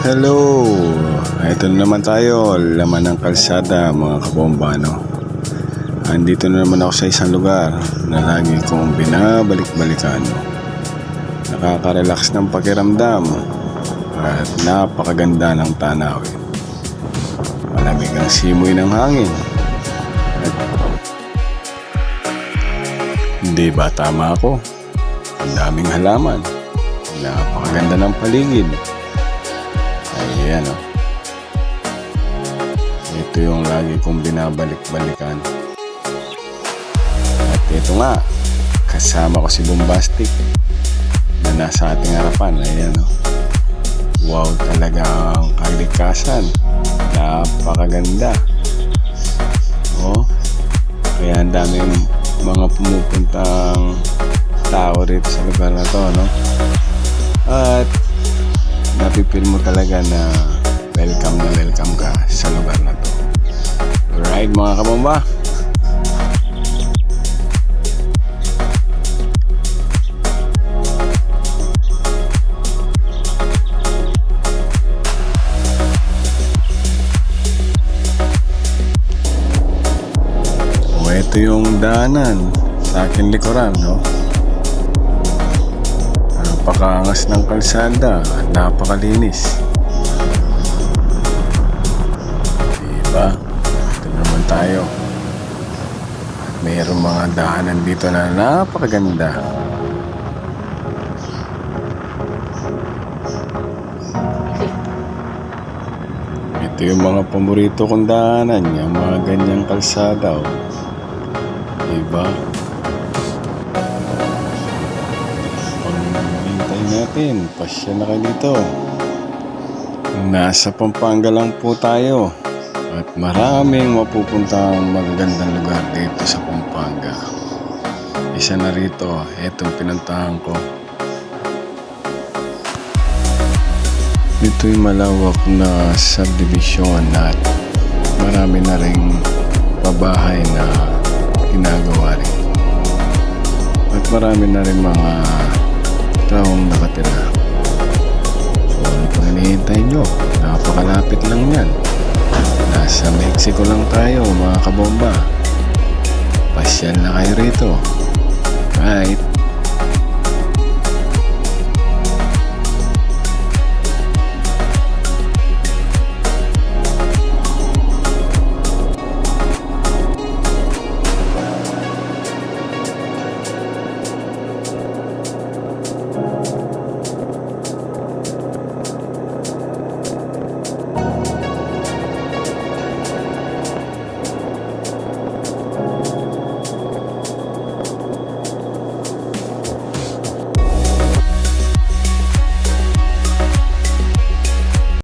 Hello! Ito na naman tayo, laman ng kalsada mga kabomba, no? Andito na naman ako sa isang lugar na lagi kong binabalik-balikan, no? Nakaka-relax ng pakiramdam at napakaganda ng tanawin. Malamig ang simoy ng hangin. At hindi ba tama ako? Ang daming halaman. Napakaganda ng paligid. Ayan, oh. Ito yung lagi kong binabalik-balikan. At ito nga, kasama ko si Bombastic na nasa ating harapan. Ayan, oh. Wow, talagang kalikasan. Napakaganda. Oh, kaya ang daming mga pumupuntang tao rito sa lugar na to, no? At napipil mo talaga na welcome ka sa lugar na to. Alright mga kabomba, ito yung daanan sa aking likuran, no? Napakaangas ng kalsada, napakalinis. Diba? Ito naman tayo. At mayroong mga daanan dito na napakaganda. Ito yung mga paborito kong daanan, yung mga ganyang kalsada, oh. Diba? Pag-hintay natin, pasya na kayo dito. Nasa Pampanga lang po tayo. At maraming mapupuntang magagandang lugar dito sa Pampanga. Isa na rito, etong pinuntahan ko. Ito'y malawak na subdivision at marami na ring pabahay na ginagawa rin. At marami na rin mga taong nakatira. So ano pang hinihintay nyo? Napakalapit lang yan. Nasa Mexico lang tayo mga kabomba. Pasyal na kayo rito. Right?